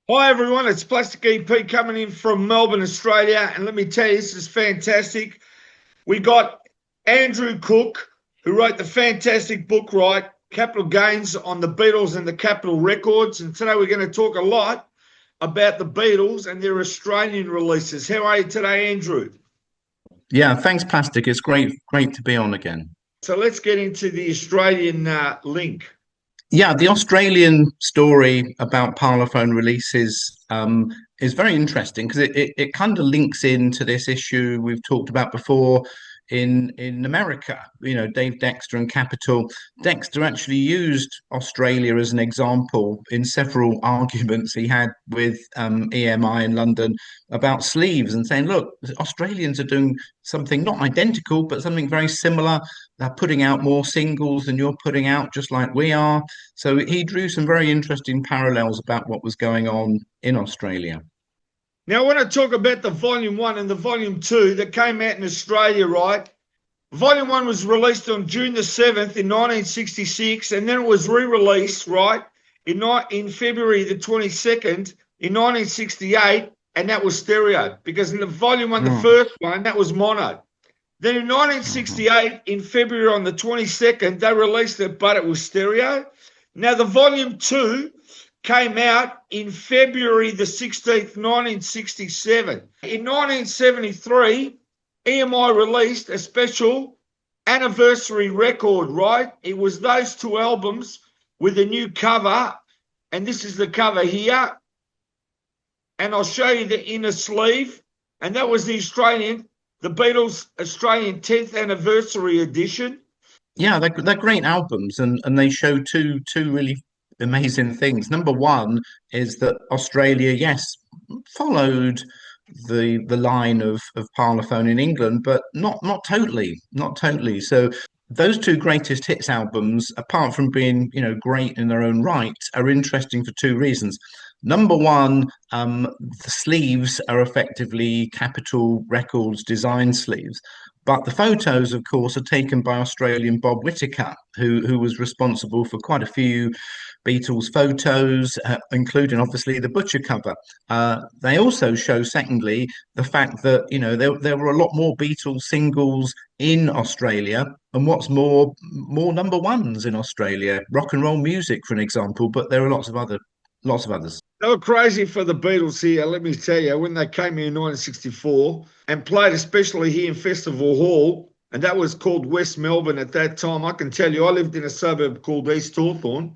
Hi everyone, it's Plastic EP coming in from Melbourne, Australia, and let me tell you, this is fantastic. We got Andrew Cook, who wrote the fantastic book, right, Capital Gains on the Beatles and the Capitol Records, and today we're going to talk a lot about the Beatles and their Australian releases. How are you today, Andrew? Yeah, thanks, Plastic. It's great to be on again. So let's get into the Australian link. Yeah, the Australian story about parlophone releases is very interesting because it kind of links into this issue we've talked about before in America. You know, Dave Dexter and Capitol. Dexter actually used Australia as an example in several arguments he had with EMI in London about sleeves and saying, look, Australians are doing something not identical, but something very similar. They're putting out more singles than you're putting out, just like we are. So he drew some very interesting parallels about what was going on in Australia. Now, I want to talk about the Volume 1 and the Volume 2 that came out in Australia, right? Volume 1 was released on June the 7th in 1966, and then it was re-released, right, in February the 22nd in 1968, and that was stereo, because in the Volume 1, the Mm, first one, that was mono. Then in mhm. 1968, in February on the 22nd, they released it, but it was stereo. Now, the Volume 2 came out in February the 16th, 1967. In 1973, EMI released a special anniversary record, right? It was those two albums with a new cover, and this is the cover here. And I'll show you the inner sleeve. And that was the Beatles Australian 10th anniversary edition. Yeah, they're great albums, and they show two really amazing things. Number one is that Australia, yes, followed the line of parlophone in England, but not totally, not totally. So those two greatest hits albums, apart from being great in their own right, are interesting for two reasons. Number one, the sleeves are effectively Capitol Records design sleeves. But the photos, of course, are taken by Australian Bob Whitaker, who was responsible for quite a few Beatles photos, including obviously the Butcher cover. They also show, secondly, the fact that there were a lot more Beatles singles in Australia, and what's more number ones in Australia. Rock and roll music, for an example, but there are lots of others. They were crazy for the Beatles here, let me tell you, when they came here in 1964 and played, especially here in Festival Hall, and that was called West Melbourne at that time. I can tell you, I lived in a suburb called East Hawthorn,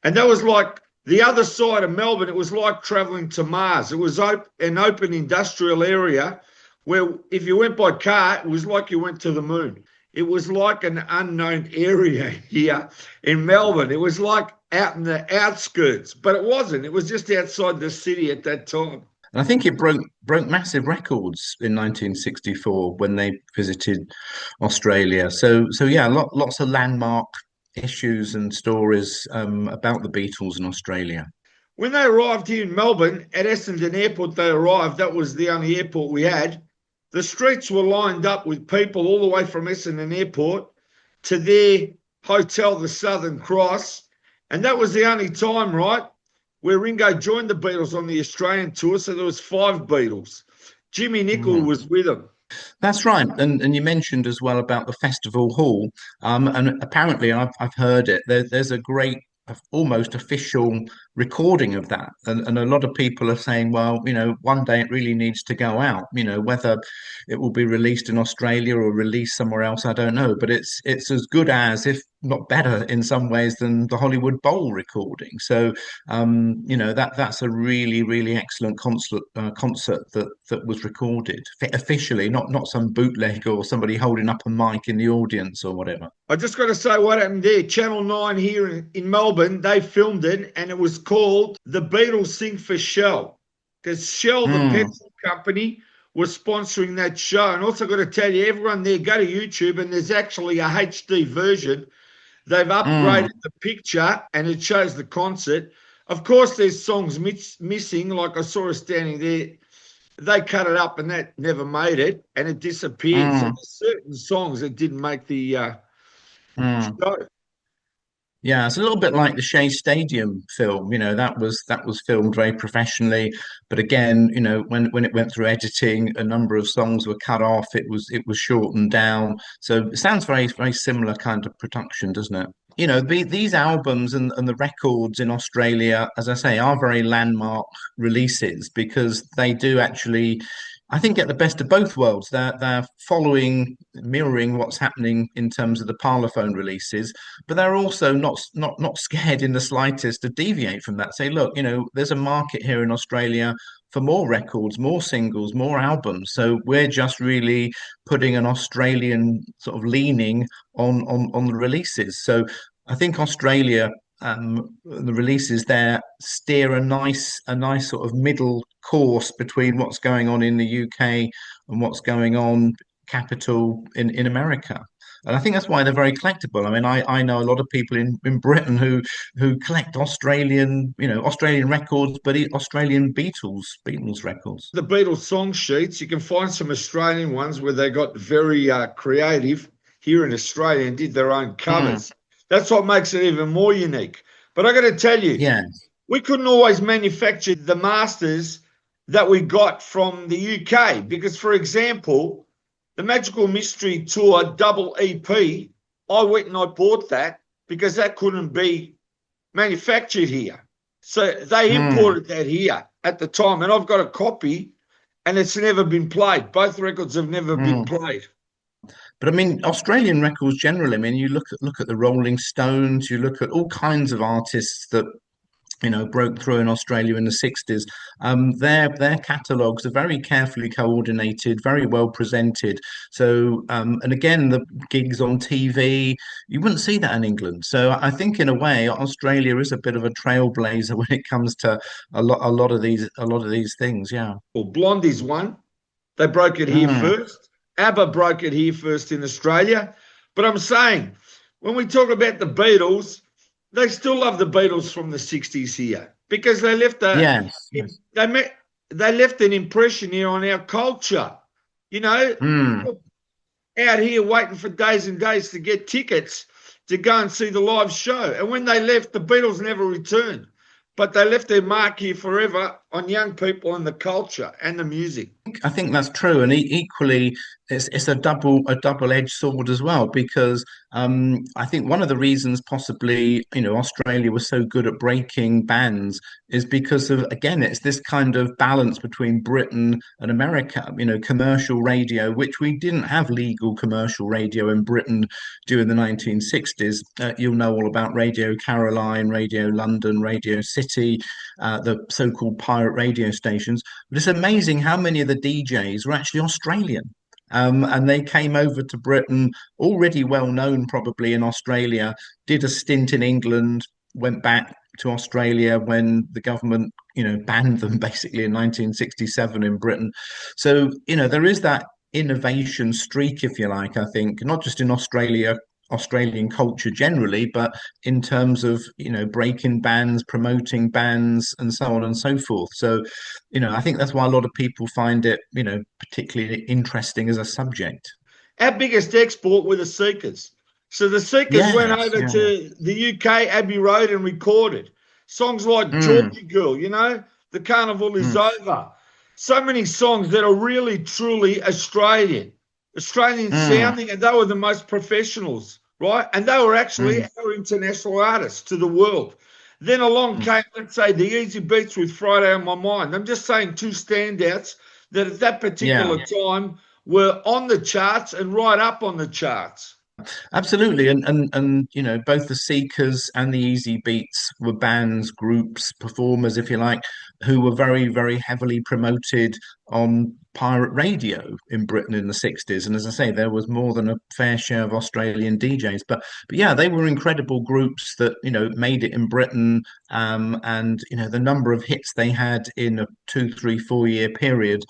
and that was like the other side of Melbourne. It was like traveling to Mars. It was an open industrial area where if you went by car, it was like you went to the moon. It was like an unknown area here in Melbourne. It was like out in the outskirts, but it wasn't. It was just outside the city at that time. And I think it broke massive records in 1964 when they visited Australia. So yeah, lots of landmark issues and stories about the Beatles in Australia. When they arrived here in Melbourne at Essendon Airport, they arrived. That was the only airport we had. The streets were lined up with people all the way from Essendon Airport to their hotel, the Southern Cross. And that was the only time, right, where Ringo joined the Beatles on the Australian tour. So there was five Beatles. Jimmy Nicol Mm. was with them. That's right, and you mentioned as well about the festival hall, and apparently I've heard it. There's a great, almost official recording of that, and a lot of people are saying, well, one day it really needs to go out. Whether it will be released in Australia or released somewhere else, I don't know, but it's as good as, if not better, in some ways than the Hollywood Bowl recording. So that's a really excellent concert that was recorded officially, not some bootleg or somebody holding up a mic in the audience or whatever. I just got to say what happened there. Channel 9 here in Melbourne, they filmed it and it was called The Beatles Sing for Shell because Shell, the Mm, petrol company, was sponsoring that show. And also got to tell you, everyone there, go to YouTube and there's actually a HD version. They've upgraded mm, the picture and it shows the concert. Of course, there's songs missing, like I saw us standing there. They cut it up and that never made it and it disappeared. So mm, there's certain songs that didn't make the mm. show. Yeah, it's a little bit like the Shea Stadium film. That was filmed very professionally, but again, when it went through editing, a number of songs were cut off. It was shortened down. So it sounds very very similar kind of production, doesn't it? These albums and the records in Australia, as I say, are very landmark releases because they do actually, I think, get the best of both worlds. They're following, mirroring what's happening in terms of the parlophone releases, but they're also not scared in the slightest to deviate from that. Say, look, there's a market here in Australia for more records, more singles, more albums. So we're just really putting an Australian sort of leaning on the releases. So I think Australia, the releases there steer a nice sort of middle course between what's going on in the UK and what's going on capital in America. And I think that's why they're very collectible. I mean, I know a lot of people in Britain who collect Australian records, but Australian Beatles records. The Beatles song sheets, you can find some Australian ones where they got very creative here in Australia and did their own Mm, covers. That's what makes it even more unique. But I got to tell you, yeah, we couldn't always manufacture the masters that we got from the UK because, for example, the Magical Mystery Tour double EP, I went and I bought that because that couldn't be manufactured here. So they mm, imported that here at the time, and I've got a copy, and it's never been played. Both records have never been mm. played. But I mean, Australian records generally. I mean, you look at the Rolling Stones, you look at all kinds of artists that broke through in Australia in the 60s. Their catalogues are very carefully coordinated, very well presented. So, and again, the gigs on TV, you wouldn't see that in England. So I think in a way, Australia is a bit of a trailblazer when it comes to a lot of these things. Yeah. Well, Blondie's one. They broke it here Mm, first. ABBA broke it here first in Australia. But I'm saying, when we talk about the Beatles, they still love the Beatles from the 60s here because they left yes. Yes. they met, they left an impression here on our culture. You know, Mm. out here waiting for days and days to get tickets to go and see the live show. And when they left, the Beatles never returned, but they left their mark here forever on young people and the culture and the music. I think that's true, and equally, it's a double-edged sword as well because I think one of the reasons possibly Australia was so good at breaking bans is because of, again, it's this kind of balance between Britain and America. Commercial radio, which we didn't have legal commercial radio in Britain during the 1960s. You'll know all about Radio Caroline, Radio London, Radio City, the so-called pirate radio stations. But it's amazing how many of the DJs were actually Australian. And they came over to Britain, already well known probably in Australia, did a stint in England, went back to Australia when the government, banned them basically in 1967 in Britain. So, there is that innovation streak, if you like, I think, not just in Australia, Australian culture generally, but in terms of, breaking bans, promoting bans, and so on and so forth. So, I think that's why a lot of people find it, particularly interesting as a subject. Our biggest export were the Seekers. So the Seekers went Yes, over yeah. to the UK, Abbey Road, and recorded songs like Mm, Georgie Girl, The Carnival is mm, Over. So many songs that are really, truly Australian mm, sounding, and they were the most professionals, right? And they were actually mm, our international artists to the world. Then along mm. came, let's say, the Easy Beats with Friday on My Mind. I'm just saying two standouts that at that Yeah. particular time were on the charts and right up on the charts. Absolutely, and both the Seekers and the Easy Beats were bands, groups, performers, if you like, who were very, very heavily promoted on pirate radio in Britain in the 60s. And as I say, there was more than a fair share of Australian DJs. But yeah, they were incredible groups that, made it in Britain. And the number of hits they had in a 2, 3, 4 year period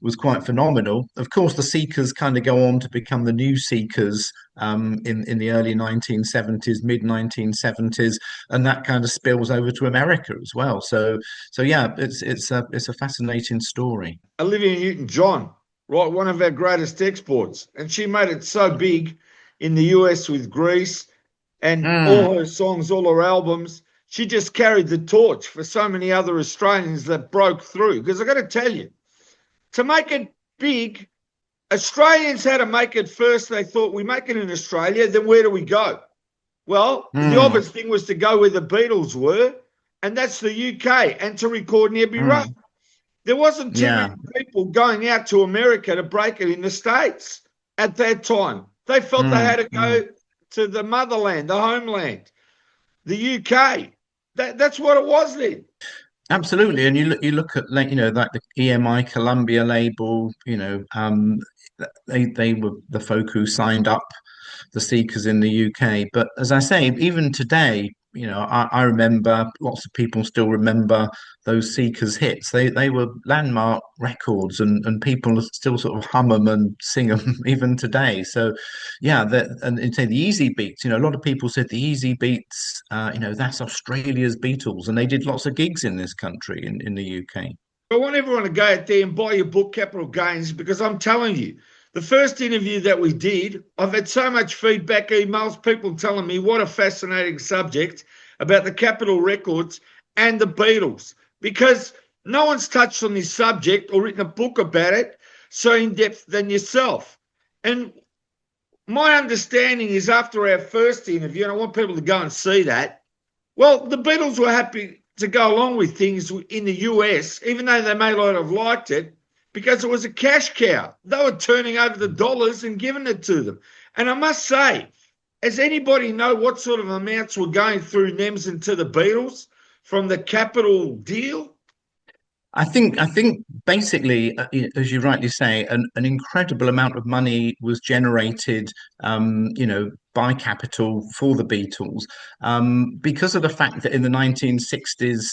was quite phenomenal. Of course, the Seekers kind of go on to become the new Seekers in the early 1970s, mid 1970s, and that kind of spills over to America as well. So yeah, it's a fascinating story. Olivia Newton-John, right, one of our greatest exports, and she made it so big in the US with Greece and mm, all her songs, all her albums. She just carried the torch for so many other Australians that broke through. Because I got to tell you, to make it big, Australians had to make it first. They thought, we make it in Australia, then where do we go? Well, the mm, obvious thing was to go where the Beatles were, and that's the UK, and to record in Abbey Road. mm. There wasn't too many Yeah. people going out to America to break it in the States at that time. They felt they had Mm, to mm. go to the motherland, the homeland, the UK. That's what it was then. Absolutely, and you look at, like, like the EMI Columbia label. They were the folk who signed up the Seekers in the UK. But as I say, even today, I remember, lots of people still remember those Seekers hits. They were landmark records, and people still sort of hum them and sing them even today. So yeah, and say the Easy Beats. A lot of people said the Easy Beats. That's Australia's Beatles, and they did lots of gigs in this country, in the UK. I want everyone to go out there and buy your book, Capital Gains, because I'm telling you, the first interview that we did, I've had so much feedback, emails, people telling me what a fascinating subject about the Capitol Records and the Beatles, because no one's touched on this subject or written a book about it so in depth than yourself. And my understanding is after our first interview, and I want people to go and see that, well, the Beatles were happy to go along with things in the US, even though they may not have liked it, because it was a cash cow. They were turning over the dollars and giving it to them. And I must say, does anybody know what sort of amounts were going through NEMS and to the Beatles from the Capital deal? I think basically, as you rightly say, an incredible amount of money was generated, by Capital for the Beatles, because of the fact that in the 1960s,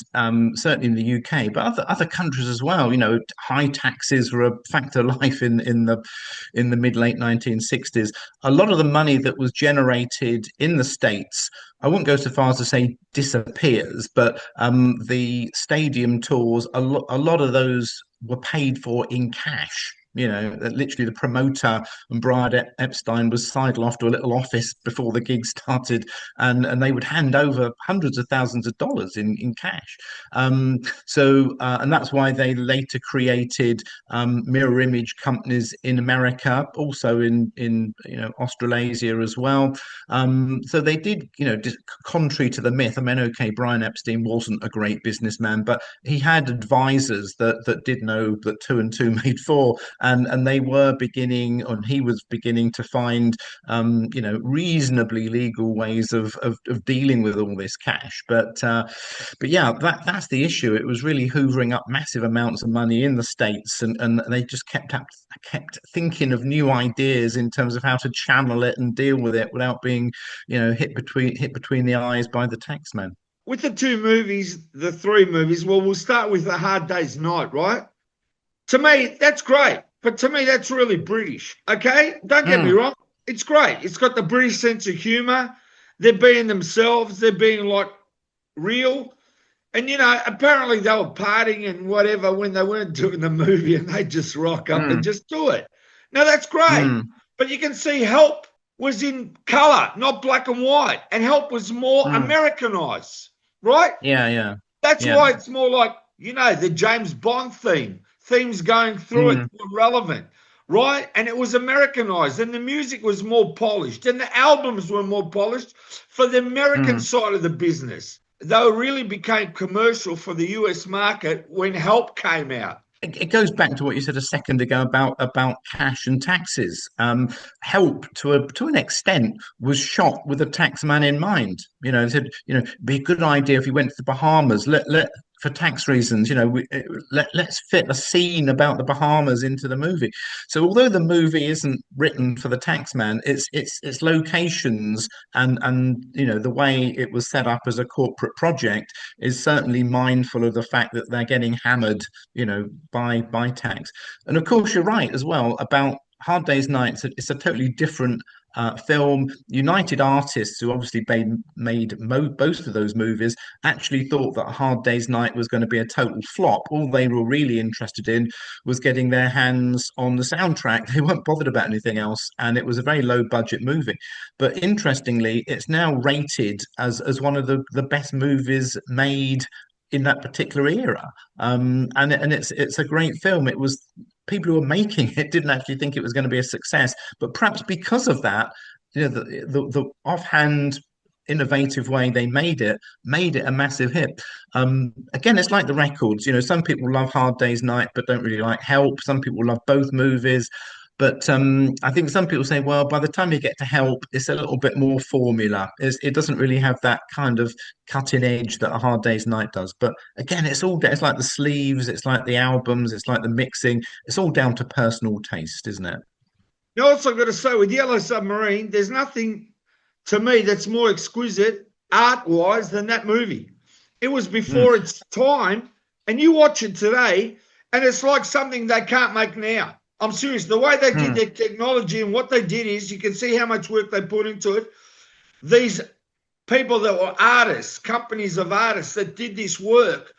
certainly in the UK, but other countries as well, high taxes were a fact of life in the mid late 1960s. A lot of the money that was generated in the States, I wouldn't go so far as to say disappears, but the stadium tours, a lot of those were paid for in cash. That literally the promoter and Brad Epstein was sidled off to a little office before the gig started, and they would hand over hundreds of thousands of dollars in cash. And that's why they later created mirror image companies in America, also in Australasia as well. So they did, contrary to the myth. I mean, okay, Brian Epstein wasn't a great businessman, but he had advisors that did know that two and two made four, and they were beginning, and he was beginning to find, reasonably legal ways of dealing with all this cash. But yeah, that's the issue. It was really hoovering up massive amounts of money in the States, and they just kept thinking of new ideas in terms of how to channel it and deal with it without being, hit between the eyes by the taxman. With the two movies, the three movies, well, we'll start with A Hard Day's Night, right? To me, that's great. But to me, that's really British. Okay? Don't get me Mm, wrong. It's great. It's got the British sense of humor. They're being themselves. They're being like real. And, apparently they were partying and whatever when they weren't doing the movie and they just rock up and mm, just do it. Now, that's great. mm, But you can see Help was in color, not black and white. And Help was more mm. Americanized, right? Yeah, yeah, That's yeah. why it's more like, the James Bond themes going through it Mm, were relevant, right? And it was Americanized, and the music was more polished, and the albums were more polished for the American mm. side of the business. They really became commercial for the US market when Help came out. It goes back to what you said a second ago about cash and taxes. Help to an extent was shot with a tax man in mind. They said, it'd be a good idea if you went to the Bahamas. Let for tax reasons, let's fit a scene about the Bahamas into the movie. So although the movie isn't written for the tax man, its locations and the way it was set up as a corporate project is certainly mindful of the fact that they're getting hammered, by tax. And of course, you're right as well about Hard Day's Night, it's a totally different film. United Artists, who obviously both of those movies, actually thought that Hard Day's Night was going to be a total flop. All they were really interested in was getting their hands on the soundtrack. They weren't bothered about anything else, and it was a very low budget movie. But interestingly, it's now rated as one of the best movies made in that particular era. And it's a great film. It was people who were making it didn't actually think it was going to be a success, but perhaps because of that, the offhand innovative way they made it a massive hit. Again, it's like the records. Some people love Hard Day's Night but don't really like Help. Some people love both movies. But I think some people say, well, by the time you get to Help, it's a little bit more formula. It doesn't really have that kind of cutting edge that A Hard Day's Night does. But again, it's like the sleeves, it's like the albums, it's like the mixing. It's all down to personal taste, isn't it? You also got to say with Yellow Submarine, there's nothing to me that's more exquisite art wise than that movie. It was Mm, before its time, and you watch it today, and it's like something they can't make now. I'm serious. The way they did mm, their technology and what they did is you can see how much work they put into it. These people that were artists, companies of artists that did this work,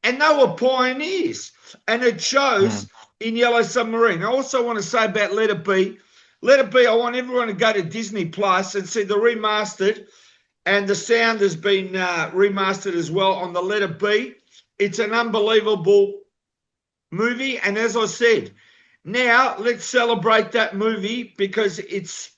and they were pioneers. And it mm. shows in Yellow Submarine. I also want to say about Let It Be. Let It Be, I want everyone to go to Disney Plus and see the remastered, and the sound has been remastered as well on the Let It Be. It's an unbelievable movie. And as I said, now let's celebrate that movie because it's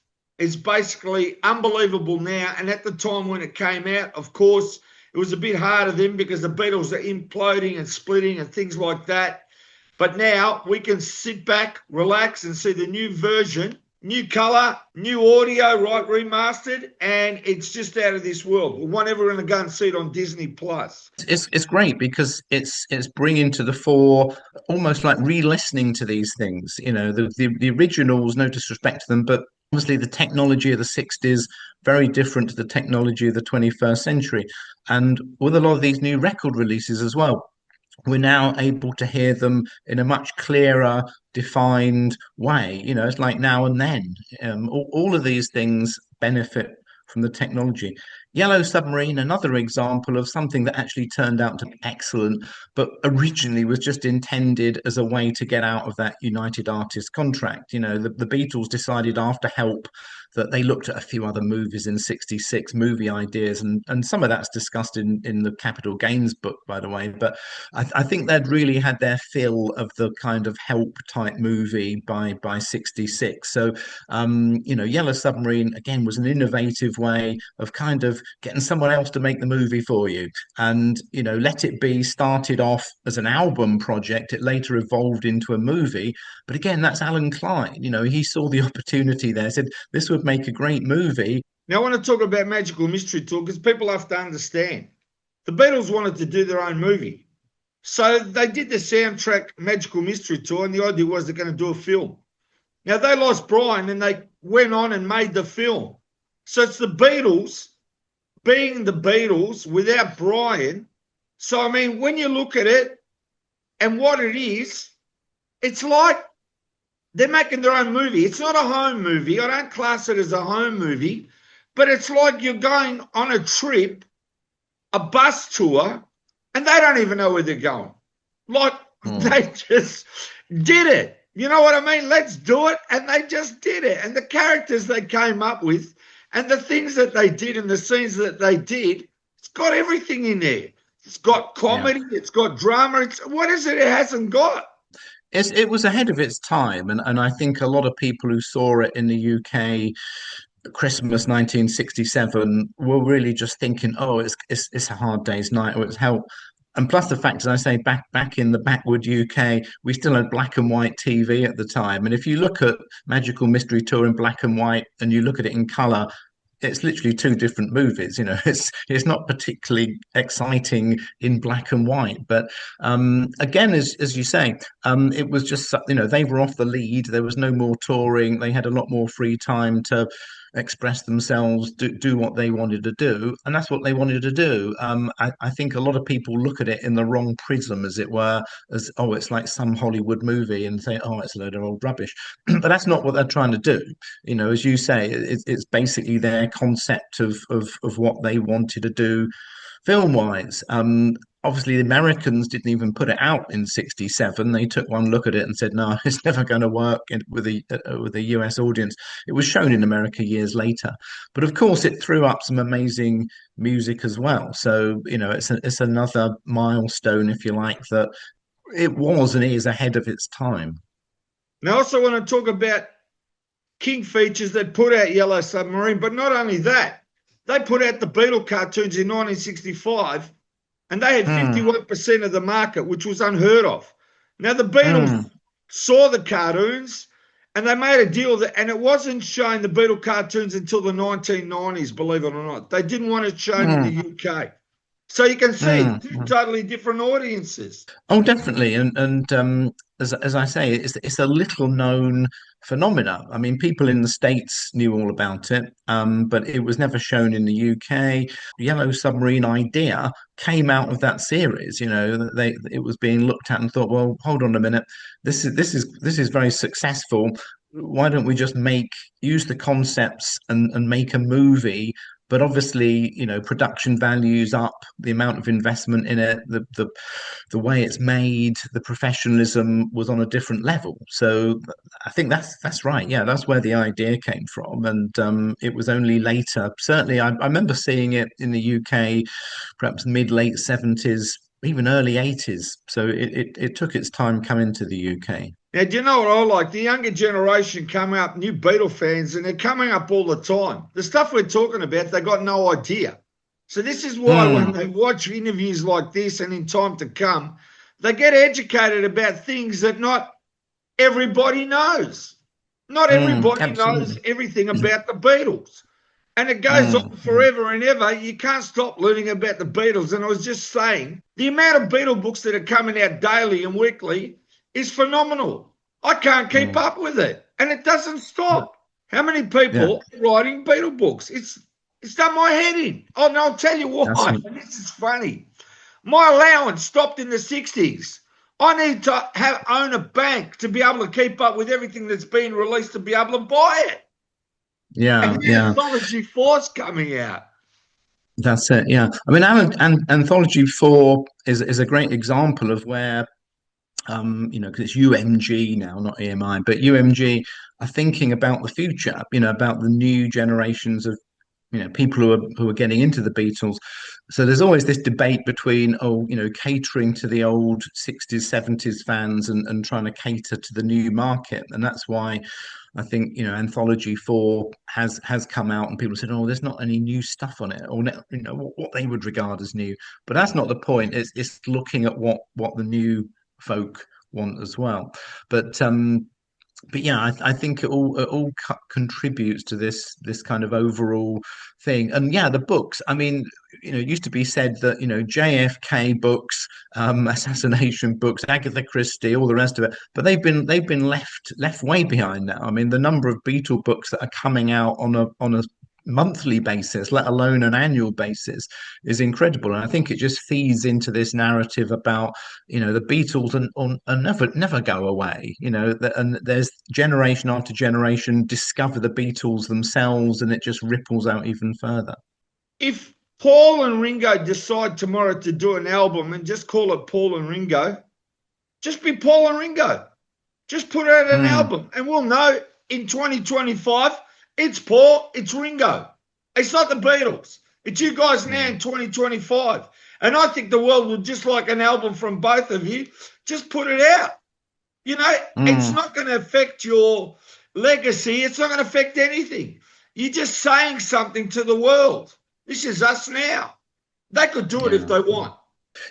basically unbelievable now. And at the time when it came out, of course, it was a bit harder then because the Beatles are imploding and splitting and things like that. But now we can sit back, relax, and see the new version, new color, new audio, right, remastered, and it's just out of this world. We want everyone to go and see it on Disney Plus. It's great because it's bringing to the fore almost like re-listening to these things. The originals, no disrespect to them, but obviously the technology of the 60s very different to the technology of the 21st century, and with a lot of these new record releases as well, we're now able to hear them in a much clearer, defined way. It's like now and then. All of these things benefit from the technology. Yellow Submarine, another example of something that actually turned out to be excellent, but originally was just intended as a way to get out of that United Artists contract. The Beatles decided after Help that they looked at a few other movies in 66 movie ideas, and some of that's discussed in the Capital Gains book, by the way. But I think they'd really had their fill of the kind of Help type movie by 66. So Yellow Submarine again was an innovative way of kind of getting someone else to make the movie for you. And Let It Be started off as an album project. It later evolved into a movie. But again, that's Alan Klein. He saw the opportunity there, said this would make a great movie. Now, I want to talk about Magical Mystery Tour because people have to understand the Beatles wanted to do their own movie. So they did the soundtrack Magical Mystery Tour, and the idea was they're going to do a film. Now, they lost Brian and they went on and made the film. So it's the Beatles being the Beatles without Brian. So, I mean, when you look at it and what it is, it's like they're making their own movie. It's not a home movie. I don't class it as a home movie, but it's like you're going on a trip, a bus tour, and they don't even know where they're going. Like Hmm. they just did it. You know what I mean? Let's do it. And they just did it. And the characters they came up with and the things that they did and the scenes that they did, it's got everything in there. It's got Yeah. comedy, it's got drama. What is it hasn't got? It was ahead of its time, and I think a lot of people who saw it in the UK Christmas 1967 were really just thinking, oh, it's a hard day's night or it's Help. And plus the fact, as I say, back in the backward UK, we still had black and white TV at the time. And if you look at Magical Mystery Tour in black and white and you look at it in colour, it's literally two different movies. It's not particularly exciting in black and white. But again, as you say, it was just they were off the lead. There was no more touring. They had a lot more free time to express themselves, do what they wanted to do, and that's what they wanted to do. I think a lot of people look at it in the wrong prism, as it were, as oh, it's like some Hollywood movie, and say, oh, it's a load of old rubbish. But that's not what they're trying to do. You know, as you say, it's basically their concept of what they wanted to do film wise. Obviously, the Americans didn't even put it out in '67. They took one look at it and said, "No, it's never going to work with a US audience." It was shown in America years later, but of course, it threw up some amazing music as well. So you know, it's another milestone, if you like, that it was and is ahead of its time. And I also want to talk about King Features that put out Yellow Submarine, but not only that, they put out the Beatle cartoons in 1965, and they had Mm, 51% of the market, which was unheard of. Now, the Beatles mm, saw the cartoons and they made a deal that, and it wasn't showing the Beatle cartoons until the 1990s, believe it or not. They didn't want it shown in the mm, UK. So you can see two mm. totally different audiences. Oh, definitely, and as I say, it's a little known phenomena. I mean, people in the States knew all about it, but it was never shown in the UK. The Yellow Submarine idea came out of that series. You know, that it was being looked at and thought, well, hold on a minute, this is very successful. Why don't we just use the concepts and make a movie? But obviously, you know, production values up, the amount of investment in it, the way it's made, the professionalism was on a different level. So I think that's right. Yeah, that's where the idea came from, and it was only later. Certainly, I remember seeing it in the UK, perhaps mid late '70s, even early '80s. So it took its time coming to the UK. Now, do you know what I like? The younger generation come up, new Beatle fans, and they're coming up all the time. The stuff we're talking about, they got no idea. So this is why when Mm, they watch interviews like this and in time to come, they get educated about things that not everybody knows. Not everybody knows absolutely. everything about the Beatles. And it goes on Mm, forever and ever. You can't stop learning about the Beatles. And I was just saying, the amount of Beatle books that are coming out daily and weekly is phenomenal. I can't keep mm. up with it. And it doesn't Yeah, stop. How many yeah, people are writing Beatle books? It's done my head in. Oh, and I'll tell you that's why. And this is funny. My allowance stopped in the 60s. I need to own a bank to be able to keep up with everything that's been released to be able to buy it. And yeah, the yeah. Anthology Force coming out. That's it. Yeah, I mean, Anthology 4 is a great example of where you know, because it's UMG now, not EMI, but UMG are thinking about the future, you know, about the new generations of, you know, people who are getting into the Beatles. So there's always this debate between, oh, you know, catering to the old 60s, 70s fans and trying to cater to the new market. And that's why I think, you know, Anthology 4 has come out and people said, oh, there's not any new stuff on it, or you know, what they would regard as new. But that's not the point. It's looking at what the new folk want as well. But but yeah, I think it all contributes to this kind of overall thing. And yeah, the books. I mean, you know, it used to be said that you know JFK books, assassination books, Agatha Christie, all the rest of it, but they've been left way behind now. I mean, the number of Beatle books that are coming out on a monthly basis, let alone an annual basis, is incredible. And I think it just feeds into this narrative about you know the Beatles and never go away. You know, and there's generation after generation discover the Beatles themselves, and it just ripples out even further. If Paul and Ringo decide tomorrow to do an album and just call it Paul and Ringo, just be Paul and Ringo. Just put out an Mm, album and we'll know in 2025 it's Paul, it's Ringo. It's not the Beatles. It's you guys now mm, in 2025. And I think the world would just like an album from both of you. Just put it out. You know, it's mm, not going to affect your legacy. It's not going to affect anything. You're just saying something to the world. This is us now. They could do it if yeah. they want.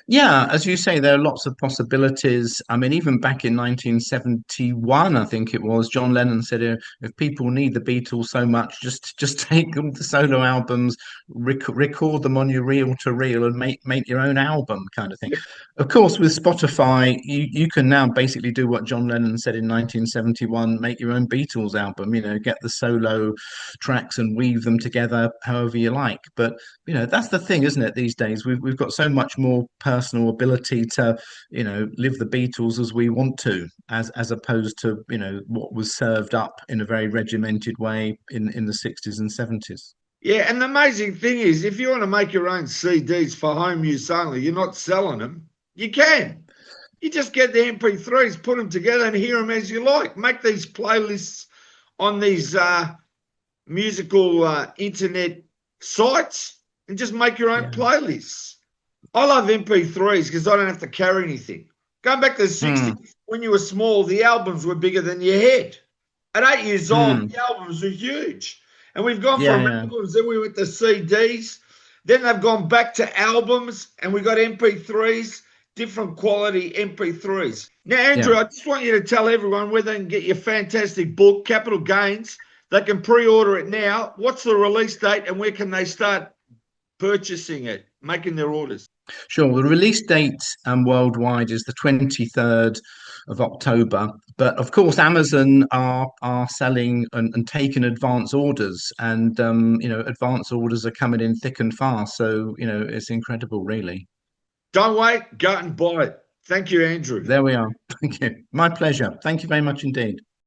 Yeah, as you say, there are lots of possibilities. I mean, even back in 1971, I think it was, John Lennon said, if people need the Beatles so much, just take all the solo albums, record them on your reel to reel, and make your own album, kind of thing. Of course, with Spotify, you can now basically do what John Lennon said in 1971, make your own Beatles album. Get the solo tracks and weave them together however you like. But that's the thing, isn't it? These days, we've got so much more personal ability to live the Beatles as we want to, as opposed to what was served up in a very regimented way in the 60s and 70s. Yeah, and the amazing thing is, if you want to make your own CDs for home use only, you're not selling them, you can. You just get the MP3s, put them together, and hear them as you like. Make these playlists on these musical internet sites and just make your own Yeah. playlists. I love MP3s because I don't have to carry anything. Going back to the Hmm. 60s, when you were small, the albums were bigger than your head. At 8 years old, Hmm. the albums were huge. And we've gone Yeah, from yeah. albums, then we went to CDs, then they've gone back to albums, and we got MP3s, different quality MP3s. Now, Andrew, Yeah. I just want you to tell everyone where they can get your fantastic book, Capital Gains. They can pre order it now. What's the release date, and where can they start purchasing it, making their orders? Sure. The release date worldwide is the 23rd of October. But of course, Amazon are selling and taking advance orders, and advance orders are coming in thick and fast. So it's incredible, really. Don't wait, go out and buy it. Thank you, Andrew. There we are. Thank you. My pleasure. Thank you very much indeed.